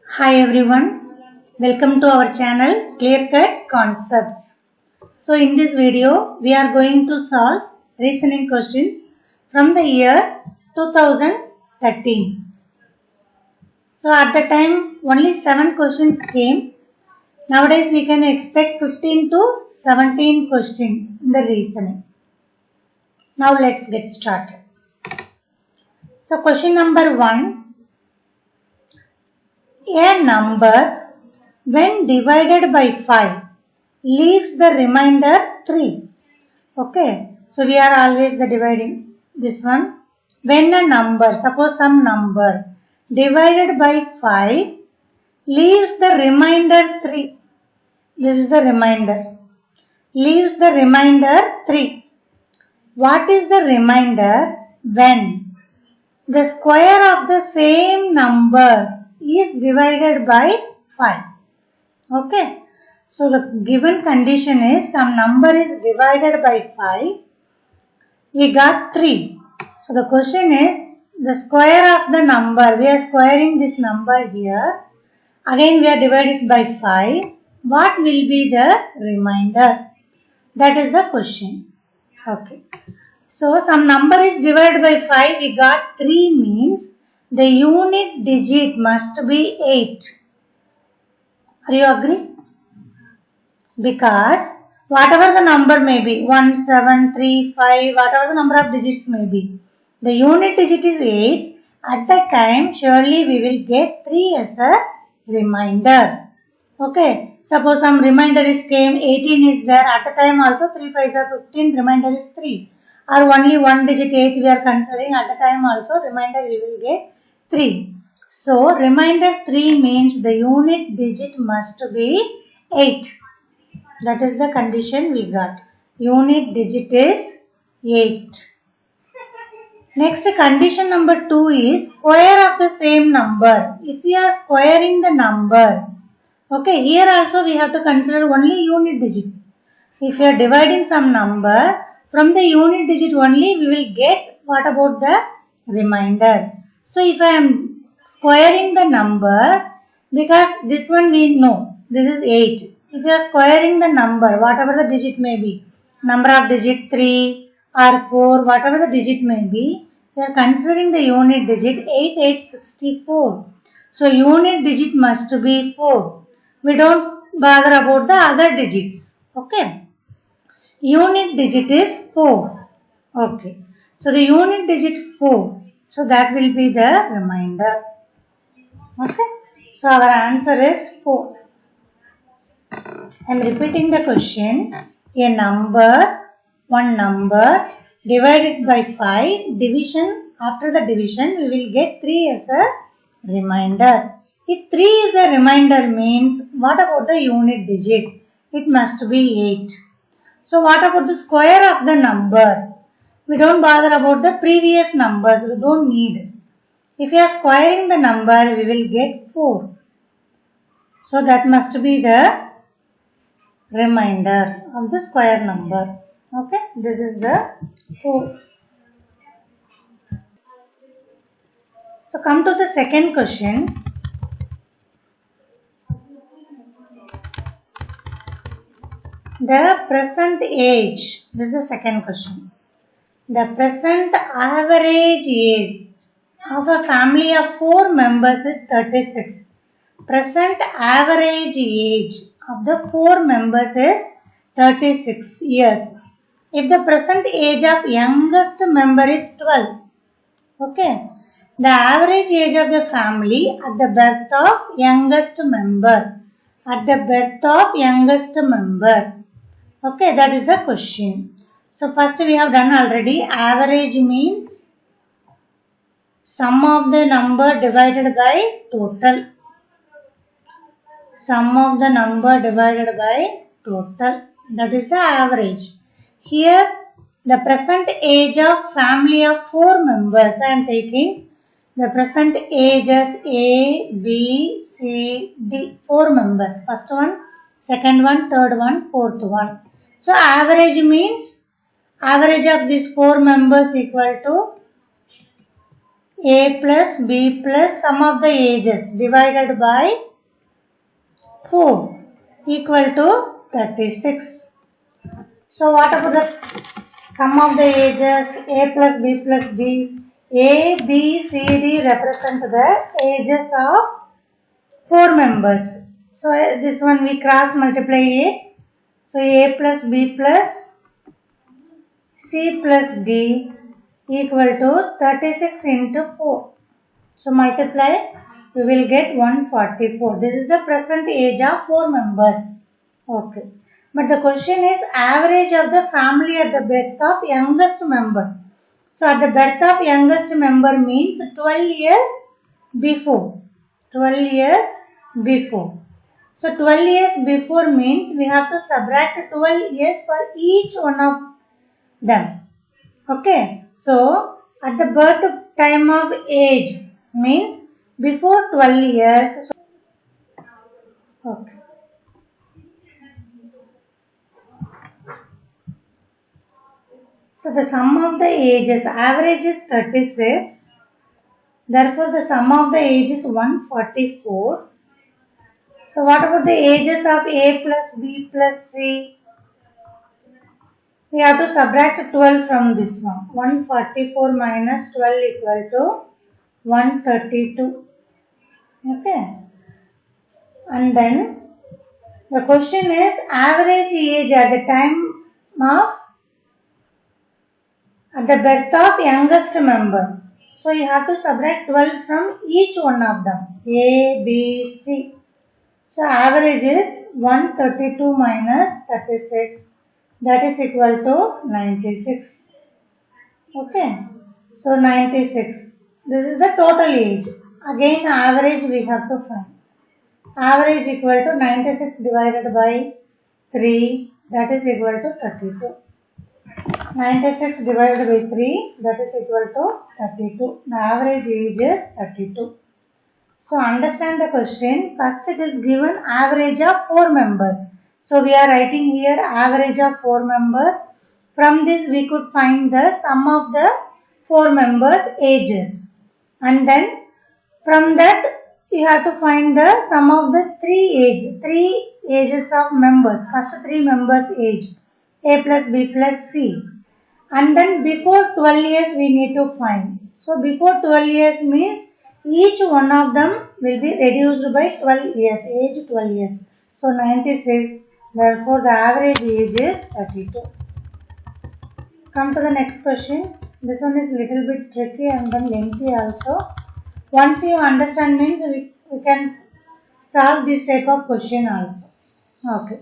Hi everyone, welcome to our channel Clear Cut Concepts. So in this video we are going to solve reasoning questions from the year 2013. So at the time only 7 questions came. Nowadays we can expect 15 to 17 questions in the reasoning. Now let's get started. So question number 1. A number when divided by 5 leaves the remainder 3. Okay. So we are always the dividing this one. When a number, suppose some number divided by 5 leaves the remainder 3. This is the remainder. Leaves the remainder 3. What is the remainder when the square of the same number is divided by 5. Okay. So the given condition is some number is divided by 5. We got 3. So the question is the square of the number. We are squaring this number here. Again we are divided by 5. What will be the remainder? That is the question. Okay. So some number is divided by 5. We got 3 means the unit digit must be 8. Are you agree? Because whatever the number may be, 1, 7, 3, 5, whatever the number of digits may be, the unit digit is 8. At that time, surely we will get 3 as a remainder. Okay. Suppose some remainder is came, 18 is there. At the time also 3 5s are 15, remainder is 3. Or only one digit 8 we are considering. At the time also remainder we will get 3. So remainder 3 means the unit digit must be 8. That is the condition we got. Unit digit is 8. Next condition number 2 is square of the same number. If we are squaring the number, okay, here also we have to consider only unit digit. If we are dividing some number, from the unit digit only we will get what about the remainder. So if I am squaring the number, because this one we know, this is 8. If you are squaring the number, whatever the digit may be, number of digit 3 or 4, whatever the digit may be, we are considering the unit digit 8864. So unit digit must be 4. We don't bother about the other digits. Okay. Unit digit is 4. Okay. So the unit digit 4. So that will be the remainder. Okay. So our answer is 4. I am repeating the question. A number, one number divided by 5, division, after the division we will get 3 as a remainder. If 3 is a remainder means, what about the unit digit? It must be 8. So what about the square of the number? We don't bother about the previous numbers. We don't need. If we are squaring the number, we will get 4. So that must be the remainder of the square number. Okay, this is the 4. So come to the second question. The present age. This is the second question. The present average age of a family of 4 members is 36. Present average age of the 4 members is 36 years. If the present age of youngest member is 12, okay, the average age of the family at the birth of youngest member, okay, that is the question. So first we have done already. Average means sum of the number divided by total. Sum of the number divided by total. That is the average. Here the present age of family of 4 members. I am taking the present age as A, B, C, D. 4 members. First one, second one, third one, fourth one. So average means average of these 4 members equal to A plus B plus sum of the ages divided by 4 equal to 36. So what about the sum of the ages? A plus B plus D. A, B, C, D represent the ages of 4 members. So this one we cross multiply it. So A plus B plus C plus D equal to 36 into 4. So multiply, we will get 144. This is the present age of 4 members. Okay. But the question is average of the family at the birth of youngest member. So at the birth of youngest member means 12 years before. 12 years before. So 12 years before means we have to subtract 12 years for each one of them. Okay. So at the birth time of age means before 12 years. Okay. So the sum of the ages, average is 36. Therefore, the sum of the age is 144. So what about the ages of A plus B plus C? We have to subtract 12 from this one. 144 minus 12 equal to 132. Okay. And then the question is average age at the time of at the birth of youngest member. So you have to subtract 12 from each one of them. A, B, C. So average is 132 minus 36. That is equal to 96. Okay. So 96. This is the total age. Again average we have to find. Average equal to 96 divided by 3. That is equal to 32. 96 divided by 3, that is equal to 32. The average age is 32. So understand the question. First it is given average of 4 members. So we are writing here average of 4 members. From this we could find the sum of the 4 members' ages. And then from that you have to find the sum of the 3 ages of members. First 3 members' age. A plus B plus C. And then before 12 years we need to find. So before 12 years means each one of them will be reduced by 12 years. Age 12 years. So 96. Therefore the average age is 32. Come to the next question. This one is little bit tricky and then lengthy also. Once you understand means we can solve this type of question also. Okay.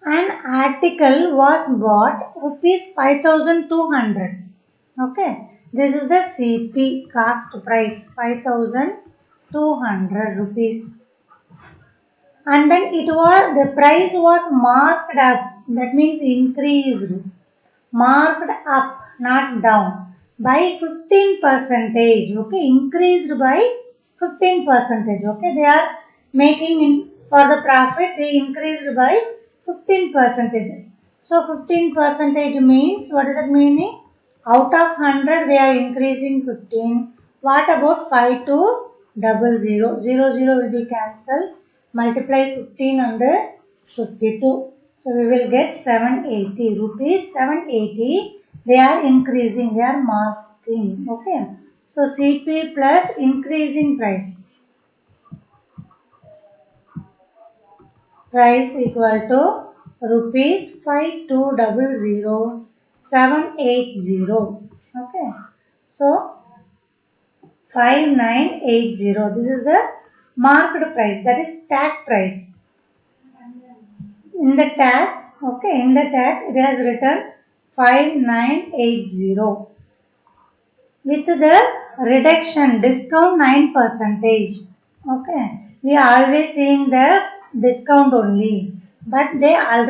An article was bought rupees 5200. Okay. This is the CP cost price 5200 rupees. And then the price was marked up. That means increased. Marked up, not down. By 15%. Okay. Increased by 15%. Okay. They are making for the profit. They increased by 15%. So 15% means, what is it meaning? Out of 100 they are increasing 15. What about 5 to 00? 0 will be cancelled. Multiply 15 under 52. So we will get 780 rupees. 780 they are increasing. They are marking. Okay. So CP plus increasing price. Price equal to rupees 5200,780. Okay. So 5980. This is the marked price. That is tag price. In the tag, okay, in the tag it has written 5980. With the reduction discount 9%. Okay. We are always seeing the discount only, but they have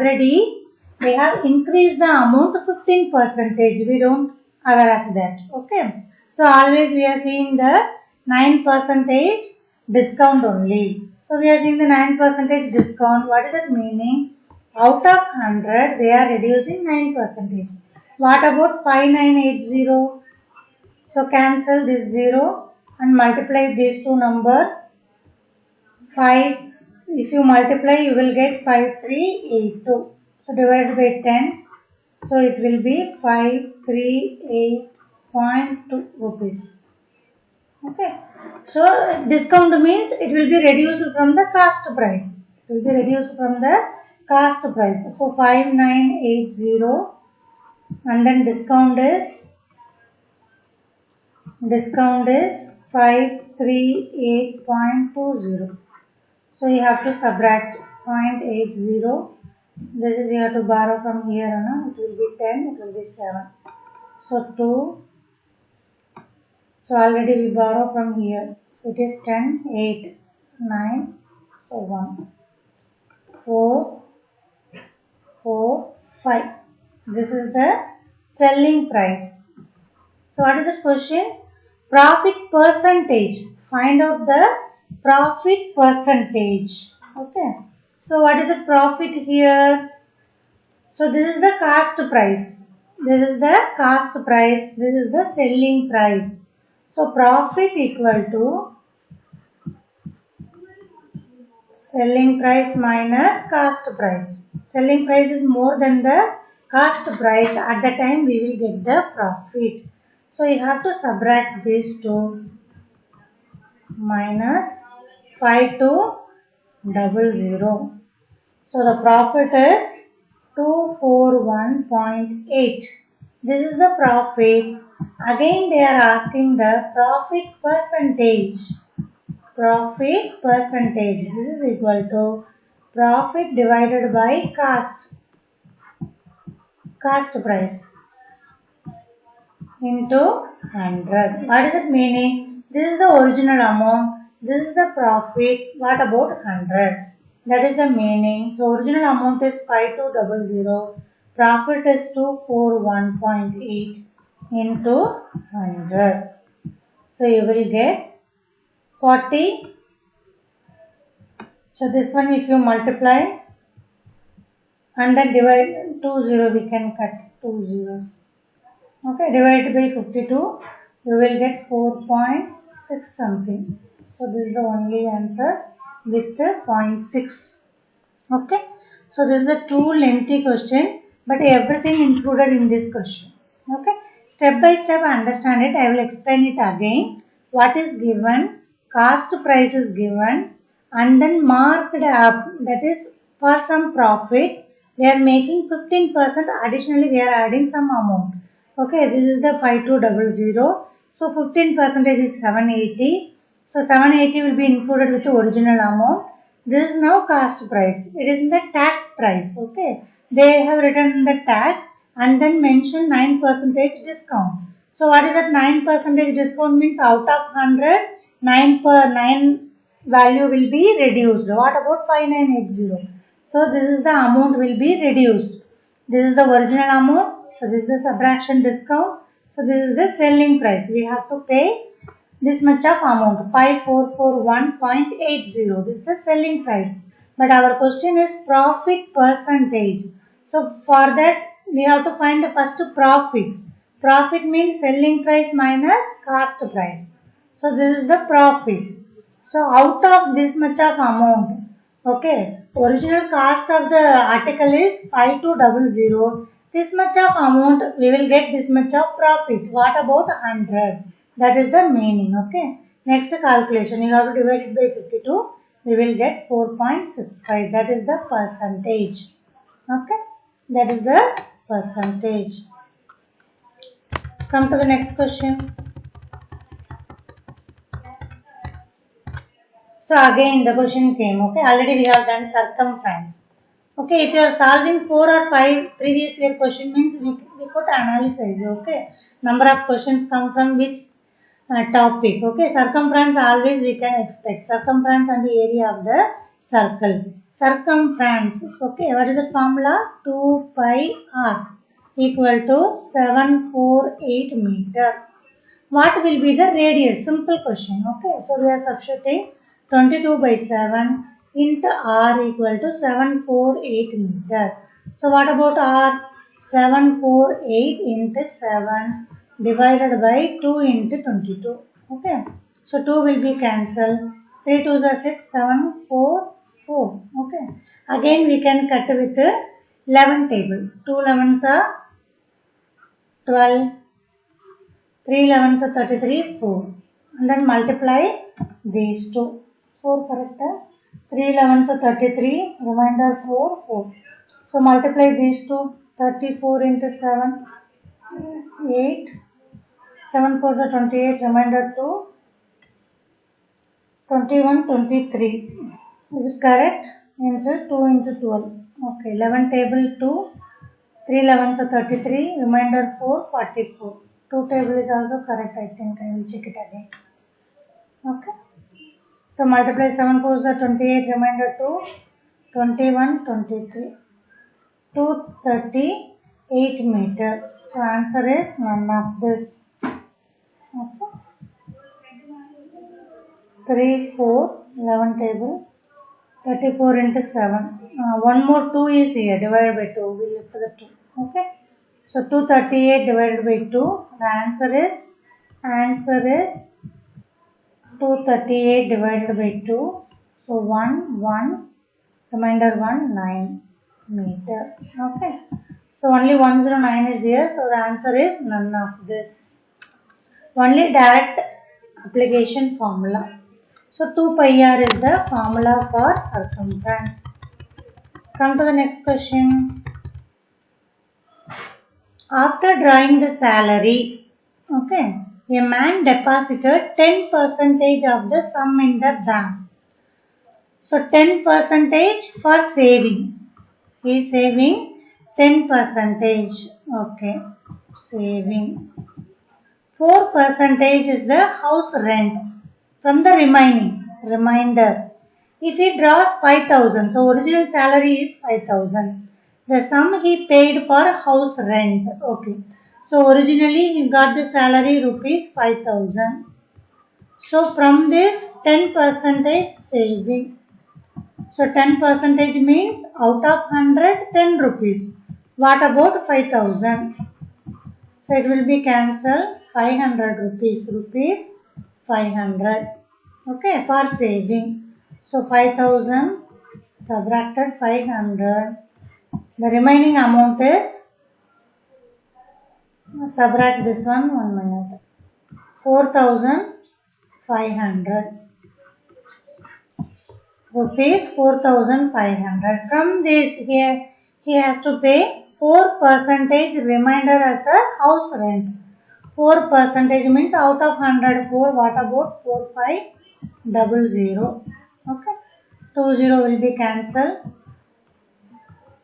increased the amount to 15%. We don't aware of that. Okay. So always we are seeing the 9% discount only. So we are seeing the 9% discount. What is it meaning? Out of 100 they are reducing 9%. What about 5980? So cancel this 0. and multiply these two number. 5, if you multiply you will get 5382. So divided by 10. So it will be 538.2 rupees. Okay. So discount means it will be reduced from the cost price. It will be reduced from the cost price. So 5980 and then discount is 538.20. So you have to subtract 0.80. This is you have to borrow from here. No? It will be 10. It will be 7. So 2. So already we borrow from here. So it is 10, 8, 9. So 1, 4, 4, 5. This is the selling price. So what is the question? Profit percentage. Find out the profit percentage. Okay. So what is the profit here? So this is the cost price. This is the cost price. This is the selling price. So profit equal to selling price minus cost price. Selling price is more than the cost price. At the time we will get the profit. So you have to subtract these two. Minus 5200. So the profit is 241.8. This is the profit. Again they are asking the profit percentage. Profit percentage. This is equal to profit divided by cost price into 100. What is it meaning? This is the original amount. This is the profit. What about 100? That is the meaning. So original amount is 5200. Profit is 241.8 into 100. So you will get 40. So this one if you multiply and then divide 20, we can cut 2 zeros. Okay, divided by 52, you will get 4.6 something. So this is the only answer with the 0.6. Okay, so this is the too lengthy question, but everything included in this question. Okay, step by step understand it. I will explain it again. What is given, cost price is given, and then marked up, that is for some profit. They are making 15%. Additionally, they are adding some amount. Okay, this is the 5200. So 15% is 780. So 780 will be included with the original amount. This is now cost price. It is in the tag price. Okay, they have written the tag and then mention 9% discount. So what is that 9% discount means? Out of 100, 9 value will be reduced. What about 5980? So this is the amount will be reduced. This is the original amount. So this is the subtraction discount. So this is the selling price. We have to pay this much of amount, 5441.80. This is the selling price. But our question is profit percentage. So for that we have to find the first profit. Profit means selling price minus cost price. So this is the profit. So out of this much of amount, okay, original cost of the article is 5200. This much of amount we will get this much of profit. What about 100? That is the meaning. Okay. Next calculation, you have to divide it by 52. We will get 4.65. That is the percentage. Okay. That is the percentage. Come to the next question. So again the question came. Okay. Already we have done circumference. Okay, if you are solving 4 or 5 previous year question means we could analyze. Okay, number of questions come from which topic. Okay, circumference always we can expect. Circumference and the area of the circle. Circumference. Okay, what is the formula? 2 pi r equal to 748 meter. What will be the radius? Simple question. Okay, so we are substituting 22 by 7 into r equal to 748 meter. So what about r? 748 into 7 divided by 2 into 22. Okay. So 2 will be cancelled. 3 2s are 6, 7, 4, 4. Okay. Again we can cut with the 11 table. 2 11s are 12. 3 11s are 33, 4. And then multiply these two. 4 correct? 3 11s are 33, remainder 4, 4. So multiply these two. 34 into 7, 8. 7 4s are 28, remainder 2. 21, 23. Is it correct? Into 2 into 12. Okay, 11 table 2. 3 11s are 33, remainder 4, 44. 2 table is also correct, I think. I will check it again. Okay. So multiply 7 4s are 28, remainder 2, 21, 23. 238 meter. So answer is none of this. Okay. 3, 4, 11 table. 34 into 7. One more 2 is here, divided by 2. We will lift the 2. Okay. So 238 divided by 2. The answer is 238 divided by 2. So 1, 1, remainder 1, 9 meter. Okay. So only 109 is there. So the answer is none of this. Only direct application formula. So 2 pi r is the formula for circumference. Come to the next question. After drawing the salary, okay, a man deposited 10% of the sum in the bank. So 10% for saving. He is saving 10%. Okay, saving. 4% is the house rent from the remainder. If he draws 5,000, so original salary is 5,000. The sum he paid for house rent. Okay. So originally he got the salary rupees 5,000. So from this 10% saving. So 10% means out of 100, 10 rupees. What about 5,000? So it will be cancelled 500 rupees. 500. Okay, for saving. So 5,000 subtracted 500. The remaining amount is, subtract this one, 1 minute. 4,500 rupees, 4,500. From this here, he has to pay 4% remainder as the house rent. 4% means out of 100, 4, what about 4500? Okay, 20 will be cancelled.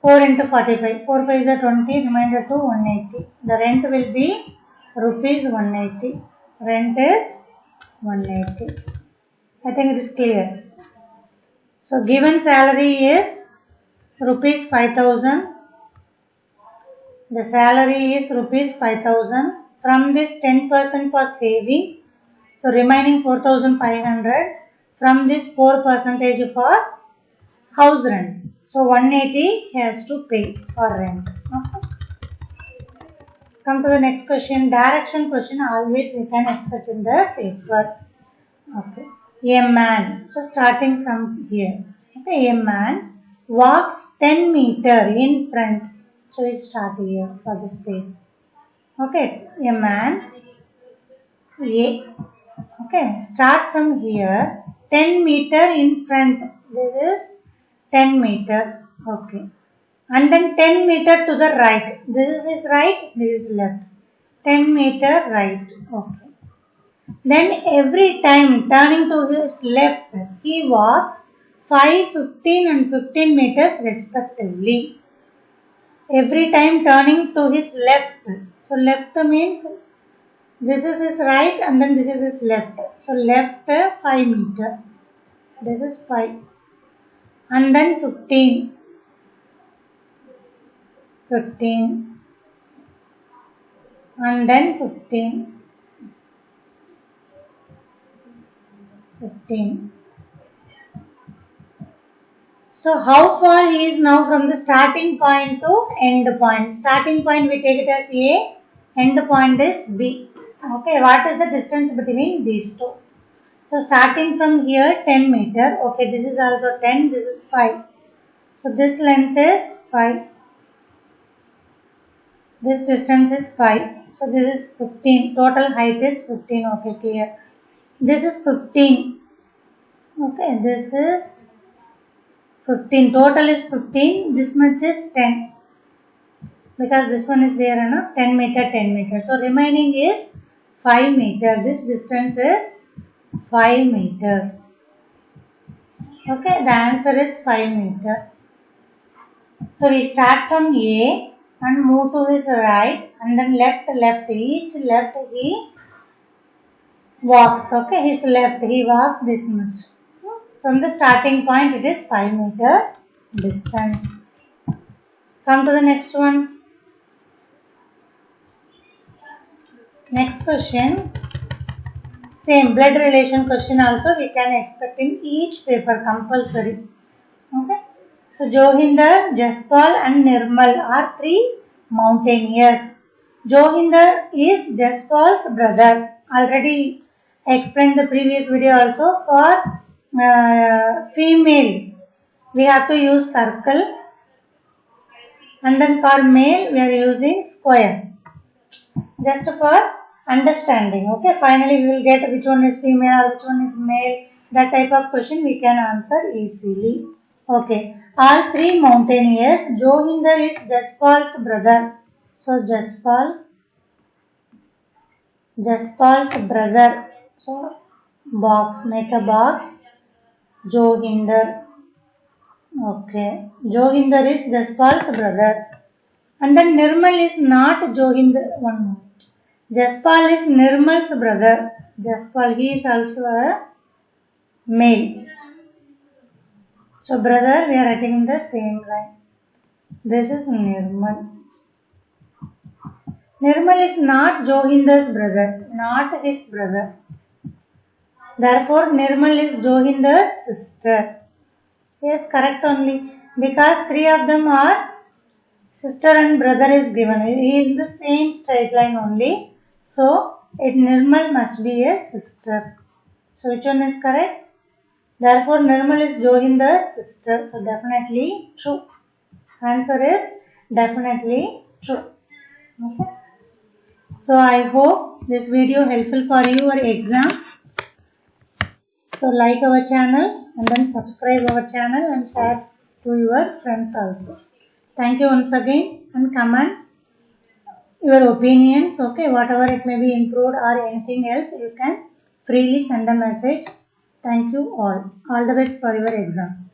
4 into 45, 4 5 is a 20, remainder to 180. The rent will be rupees 180. Rent is 180. I think it is clear. So given salary is rupees 5,000. The salary is rupees 5,000. From this 10% for saving. So remaining 4,500. From this 4% for house rent. So 180 he has to pay for rent. Okay. Come to the next question. Direction question always we can expect in the paper. Okay. A man. So starting some here. Okay. A man walks 10 meter in front. So it start here for the space. Okay. A man. Okay. Start from here. 10 meter in front. This is 10 meter. Okay. And then 10 meter to the right. This is right. This is left. 10 meter right. Okay. Then every time turning to his left, he walks 5, 15 and 15 meters respectively. Every time turning to his left. So left means this is his right and then this is his left. So left 5 meter. This is 5. And then 15. 15. And then 15. 15. So how far he is now from the starting point to end point? Starting point we take it as A, end point is B. Okay, what is the distance between these two? So starting from here 10 meter. Okay, this is also 10, this is 5. So this length is 5. This distance is 5. So this is 15. Total height is 15. Okay, clear. This is 15. Okay, this is 15. Total is 15. This much is 10. Because this one is there, no? 10 meter, 10 meter. So remaining is 5 meter. This distance is 5 meter. Okay, the answer is 5 meter. So we start from A and move to his right and then left. Each left he walks. Okay, his left he walks this much. From the starting point it is 5 meter distance. Come to the next one. Next question. Same blood relation question also we can expect in each paper compulsory. Okay. So Johinder, Jaspal and Nirmal are 3 mountaineers. Johinder is Jaspal's brother. Already explained the previous video also. For female we have to use circle and then for male we are using square. Just for understanding. Okay, finally we will get which one is female or which one is male. That type of question we can answer easily. Okay, all 3 mountaineers. Johinder is Jaspal's brother. So Jaspal's brother. So box, make a box. Johinder. Okay, Johinder is Jaspal's brother. And then Nirmal is not Johinder. One more. Jaspal is Nirmal's brother. Jaspal, he is also a male. So brother, we are writing in the same line. This is Nirmal. Nirmal is not Johinder's brother, not his brother. Therefore, Nirmal is Johinder's sister. Yes, correct only. Because 3 of them are sister and brother is given. He is in the same straight line only. So, Nirmal must be a sister. So, which one is correct? Therefore, Nirmal is Johinder's sister. So, definitely true. Answer is definitely true. Okay. So, I hope this video helpful for your exam. So, like our channel and then subscribe our channel and share to your friends also. Thank you once again and comment your opinions. Okay, whatever it may be improved or anything else, you can freely send a message. Thank you all. All the best for your exam.